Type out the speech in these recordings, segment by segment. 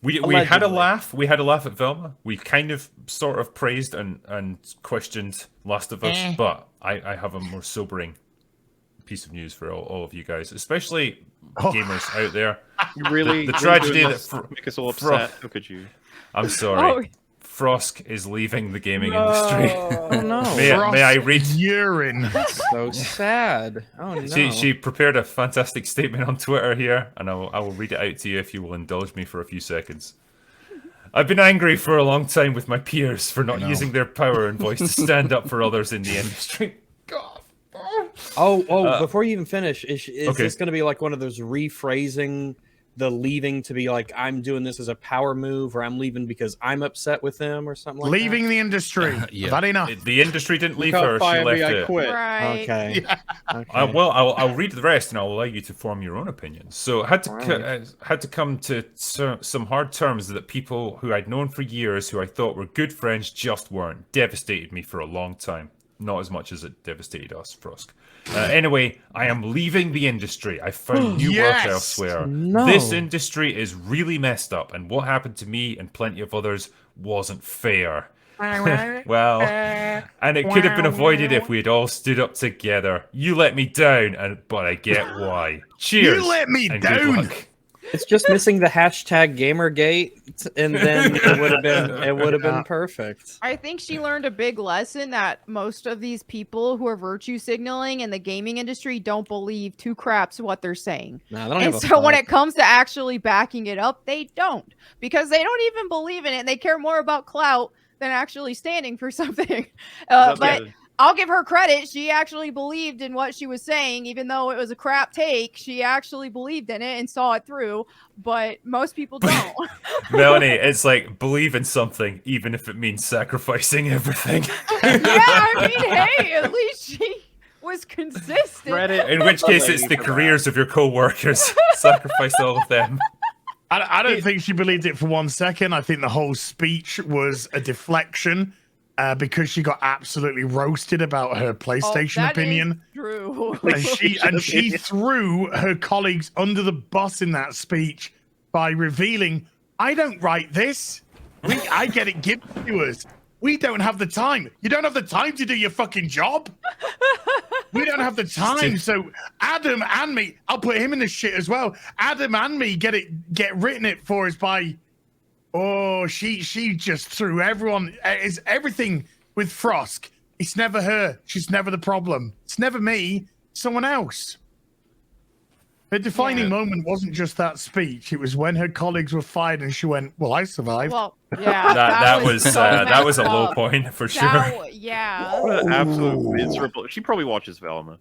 We had a Allegedly. laugh. We had a laugh at Velma. We kind of sort of praised and questioned Last of Us, but I have a more sobering piece of news for all of you guys, especially gamers out there. You really, The really tragedy doing that this to make us all upset. How could you? I'm sorry. Oh. Frosk is leaving the gaming industry. Oh no. May I read? Urine. So sad. Oh no. She prepared a fantastic statement on Twitter here, and I will read it out to you if you will indulge me for a few seconds. I've been angry for a long time with my peers for not using their power and voice to stand up for others in the industry. God. Before you even finish, is okay. this going to be like one of those rephrasing the leaving to be like, I'm doing this as a power move, or I'm leaving because I'm upset with them, or something like Leaving that? the industry. Yeah. That enough. The industry didn't leave Can't her; she fire left me, I it. quit. Right. Okay. Yeah. Okay. Well, I'll read the rest, and I'll allow you to form your own opinions. So, had to come to some hard terms that people who I'd known for years, who I thought were good friends, just weren't. Devastated me for a long time. Not as much as it devastated us, Frosk. Anyway, I am leaving the industry. I found new work elsewhere. No. This industry is really messed up, and what happened to me and plenty of others wasn't fair. Well, and it could have been avoided if we had all stood up together. You let me down, but I get why. Cheers. You let me and down. good luck. It's just missing the hashtag Gamergate, and then it would have been perfect. I think she learned a big lesson that most of these people who are virtue signaling in the gaming industry don't believe two craps what they're saying. No, they don't And have a so when fight. it comes to actually backing it up, they don't, because they don't even believe in it. They care more about clout than actually standing for something. But I'll give her credit. She actually believed in what she was saying, even though it was a crap take. She actually believed in it and saw it through. But most people don't. Melanie, it's like believe in something, even if it means sacrificing everything. Yeah, I mean, hey, at least she was consistent. Reddit. In which case, it's the careers of your co-workers. Sacrifice all of them. I don't think she believed it for 1 second. I think the whole speech was a deflection because she got absolutely roasted about her PlayStation that opinion. is true. And she threw her colleagues under the bus in that speech by revealing, I don't write this. I get it given to us. We don't have the time. You don't have the time to do your fucking job. We don't have the time. So Adam and me, I'll put him in the shit as well. Adam and me get written it for us by. Oh, she just threw everyone. Is everything with Frosk? It's never her. She's never the problem. It's never me. Someone else. Her defining moment wasn't just that speech. It was when her colleagues were fired and she went, "Well, I survived." Well, yeah, That was so that was a messed low up. point for sure. Yeah. What an absolute miserable. She probably watches Velma.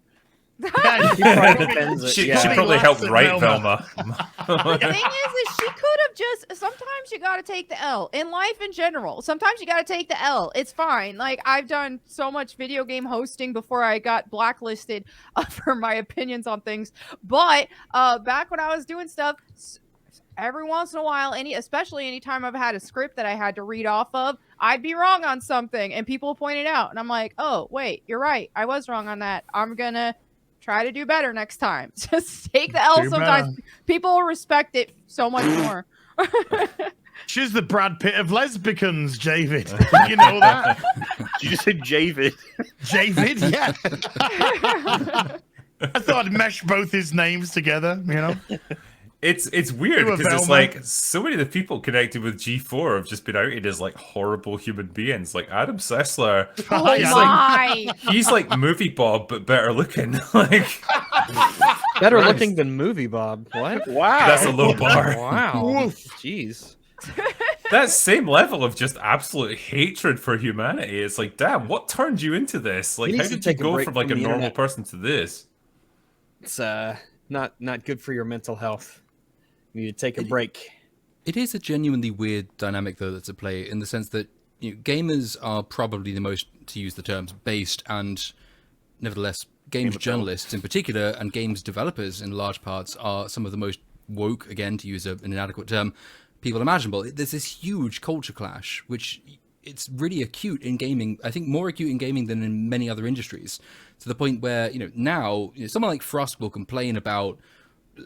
Yeah, She probably defends it. She Yeah. probably helped write Velma. Velma. The thing is she could have just. Sometimes you got to take the L in life in general. Sometimes you got to take the L. It's fine. Like, I've done so much video game hosting before I got blacklisted for my opinions on things. But back when I was doing stuff, every once in a while, especially anytime I've had a script that I had to read off of, I'd be wrong on something, and people point it out, and I'm like, oh wait, you're right. I was wrong on that. I'm gonna try to do better next time. Just take the L sometimes. People will respect it so much more. She's the Brad Pitt of lesbicans, David. You know that? Did you just say Javid? David, yeah. I thought I'd mesh both his names together, you know? It's weird You a because it's Velma? like so many of the people connected with G4 have just been outed as like horrible human beings. Like Adam Sessler, Oh Yeah. my! he's like movie Bob but better looking. Like Better looking than Movie Bob. What? Wow. that's a low bar. Wow. Woof. Jeez. That same level of just absolute hatred for humanity. It's like, damn, what turned you into this? Like, He how needs to did you take a go break from like a from the normal internet. person to this? It's not good for your mental health. You need to take a break. It is a genuinely weird dynamic, though, that's at play in the sense that gamers are probably the most, to use the terms, based, and nevertheless, games journalists in particular and games developers in large parts are some of the most woke, again, to use an inadequate term, people imaginable. There's this huge culture clash, which it's really acute in gaming. I think more acute in gaming than in many other industries, to the point where now someone like Frost will complain about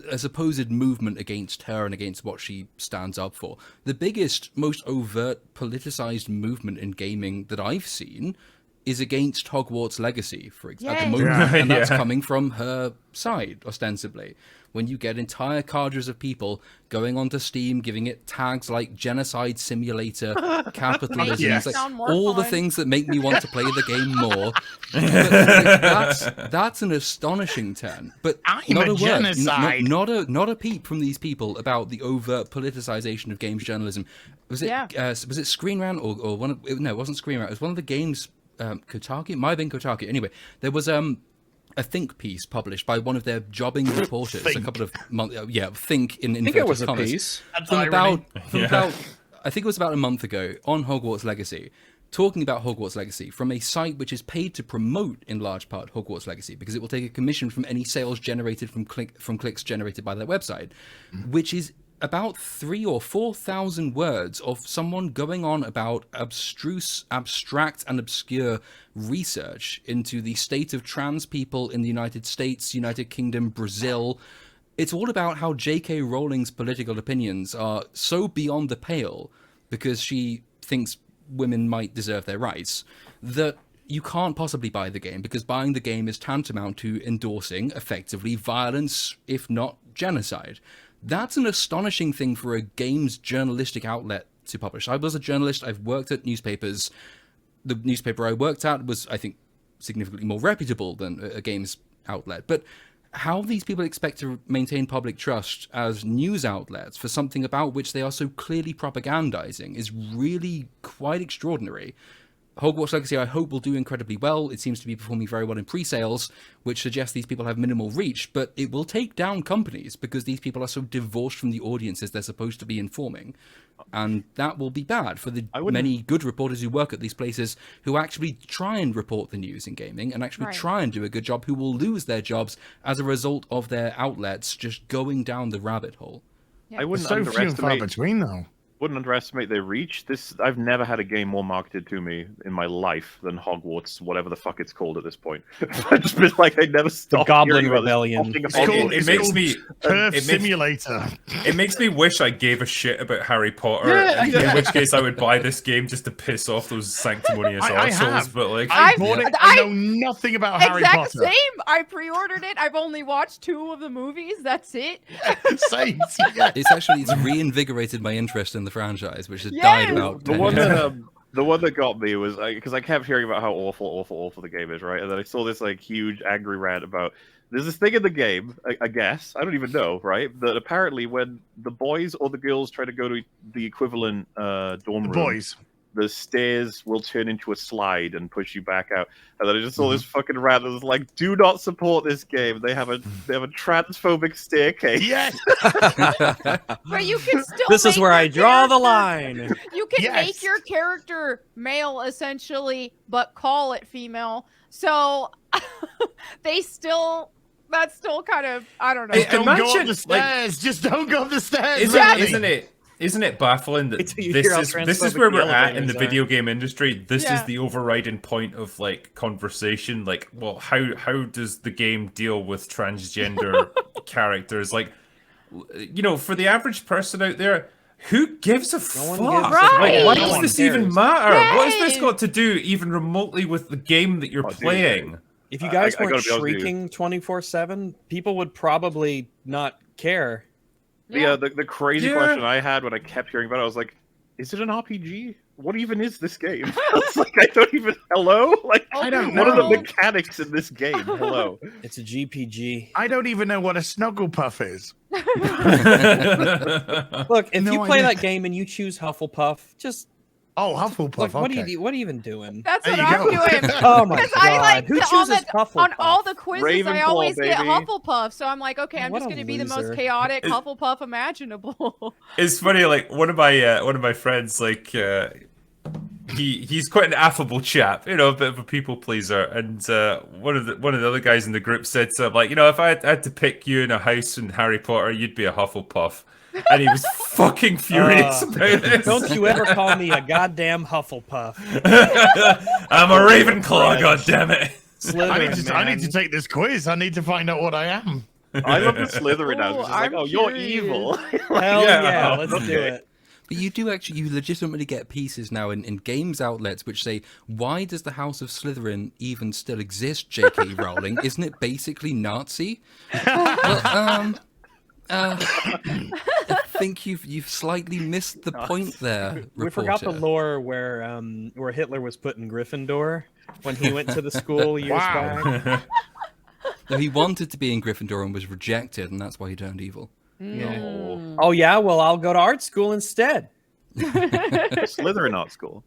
a supposed movement against her and against what she stands up for. The biggest, most overt politicized movement in gaming that I've seen is against Hogwarts Legacy, for example, at the Yay. moment, and that's Yeah. coming from her side, ostensibly. When you get entire cadres of people going onto Steam, giving it tags like genocide simulator, capitalism, Yes. it's like Sound more all the fun. things that make me want to play the game more. But that's an astonishing turn. But I'm not a word, genocide. not a peep from these people about the overt politicization of games journalism. Was it Yeah. was it Screen Rant or one of, no, it wasn't Screen Rant. It was one of the games. Kotaku, it might have been Kotaku. Anyway, there was a Think piece published by one of their jobbing reporters a Think. couple of months. Think in I think it inverted was a commas. piece. That's From irony. about I think it was about a month ago on Hogwarts Legacy, talking about Hogwarts Legacy from a site which is paid to promote in large part Hogwarts Legacy because it will take a commission from any sales generated from clicks generated by their website, which is about 3,000 or 4,000 words of someone going on about abstruse, abstract, and obscure research into the state of trans people in the United States, United Kingdom, Brazil. It's all about how J.K. Rowling's political opinions are so beyond the pale because she thinks women might deserve their rights that you can't possibly buy the game because buying the game is tantamount to endorsing effectively violence, if not genocide. That's an astonishing thing for a games journalistic outlet to publish. I was a journalist. I've worked at newspapers. The newspaper I worked at was, I think, significantly more reputable than a games outlet. But how these people expect to maintain public trust as news outlets for something about which they are so clearly propagandizing is really quite extraordinary. Hogwarts Legacy, I hope, will do incredibly well. It seems to be performing very well in pre-sales, which suggests these people have minimal reach, but it will take down companies because these people are so divorced from the audiences they're supposed to be informing. And that will be bad for the many good reporters who work at these places who actually try and report the news in gaming and actually Right. try and do a good job, who will lose their jobs as a result of their outlets just going down the rabbit hole. Yeah. I wouldn't So few and far underestimate between, though. wouldn't underestimate their reach. I've never had a game more marketed to me in my life than Hogwarts, whatever the fuck it's called at this point. I've just been like, I never stopped. Goblin hearing about this Rebellion. fucking It's It, called- it, Hogwarts. it makes called me Turf it makes, Simulator. it makes me wish I gave a shit about Harry Potter. Yeah. In which case, I would buy this game just to piss off those sanctimonious I assholes. have. But like, I bought it. I I- know nothing about Harry Exact Potter. same. I pre-ordered it. I've only watched 2 of the movies. That's it. Same. Yeah. It's reinvigorated my interest in the franchise, which has Yes! died about The 10 one years. that the one that got me was because I kept hearing about how awful the game is, right? And then I saw this like huge angry rant about there's this thing in the game, I guess I don't even know, right? That apparently when the boys or the girls try to go to the equivalent dorm The room, boys. the stairs will turn into a slide and push you back out. And then I just saw this fucking rant that was like, "Do not support this game. They have a transphobic staircase." Yes. But you can still. This is make where your I draw the character- line. You can Yes. make your character male essentially, but call it female. So that's still kind of, I don't know. Hey, Don't go up Imagine, the stairs. Just don't go up the stairs. Isn't it baffling that Wait till you this hear how is where transphobic we're the at in the elevators are. video game industry? This is Yeah. the overriding point of like conversation. Like, well, how does the game deal with transgender characters? Like, you know, for the average person out there, who gives a fuck? one gives a fuck. Like, why No does one this even cares. matter? What has this Right. got to do even remotely with the game that you're Oh, dude. playing? If you guys I weren't gotta be honest with you. shrieking 24/7, people would probably not care. Yeah. The crazy Yeah. question I had when I kept hearing about it, I was like, "Is it an RPG? What even is this game?" It's like I don't even. Hello, like I don't What are know. the mechanics in this game? Hello. It's a GPG. I don't even know what a Snugglepuff is. Look, if No you play idea. that game and you choose Hufflepuff, just Oh, Hufflepuff. look, what okay. are you even doing? That's There what you I'm go. doing. Oh my Because god! I like Who on chooses the- Hufflepuff? On all the quizzes, I Ravenclaw, always get baby. Hufflepuff. So I'm like, okay, I'm What just a going to be the most loser. chaotic Hufflepuff imaginable. It's funny, like one of my friends, like he's quite an affable chap, you know, a bit of a people pleaser. And one of the other guys in the group said to him, like, you know, if I had to pick you in a house in Harry Potter, you'd be a Hufflepuff. And he was fucking furious about this. Don't you ever call me a goddamn Hufflepuff. I'm a Ravenclaw, goddammit. I need Slytherin, to man. take this quiz. I need to find out what I am. I love the Slytherin now. Ooh, It's just like, I'm oh, you're curious. evil. Hell Yeah, yeah, let's do okay. it. But you do actually, you legitimately get pieces now in games outlets which say, why does the House of Slytherin even still exist, J.K. Rowling? Isn't it basically Nazi? Well, I think you've slightly missed the point there, We forgot the reporter. lore where Hitler was put in Gryffindor when he went to the school years Wow. back. No, he wanted to be in Gryffindor and was rejected, and that's why he turned evil. Mm. Oh yeah, well I'll go to art school instead. Slytherin art school.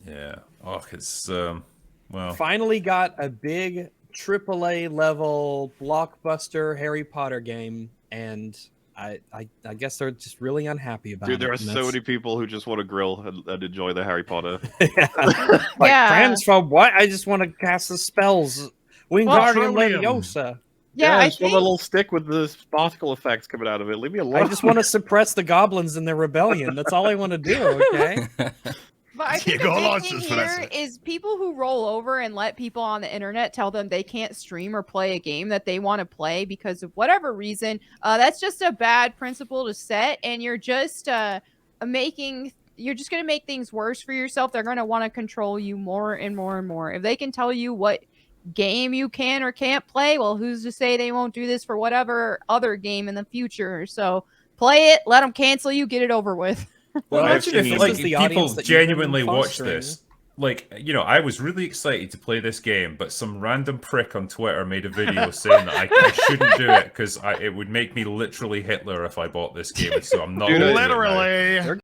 Yeah. Oh, it's well. Finally got a big AAA level blockbuster Harry Potter game, and I guess they're just really unhappy about it. Dude, there are and so that's- many people who just want to grill and enjoy the Harry Potter. like Yeah. transphobe. What? I just want to cast the spells. Wingardium Petroleum. Leviosa. Yeah, I it's got a think. little stick with the particle effects coming out of it. Leave me alone. I just want to suppress the goblins in their rebellion. That's all I want to do. Okay. But I You think got a the big license thing for that, here sir. is people who roll over and let people on the internet tell them they can't stream or play a game that they want to play because of whatever reason. That's just a bad principle to set, and you're just you're just going to make things worse for yourself. They're going to want to control you more and more and more. If they can tell you what game you can or can't play, well, who's to say they won't do this for whatever other game in the future? So play it, let them cancel you, get it over with. Well, Well, imagine this if is like the people audience that you've been genuinely watch fostering. this. Like, you know, I was really excited to play this game, but some random prick on Twitter made a video saying that I shouldn't do it because it would make me literally Hitler if I bought this game. So I'm not. Dude, gonna do it now. Literally. They're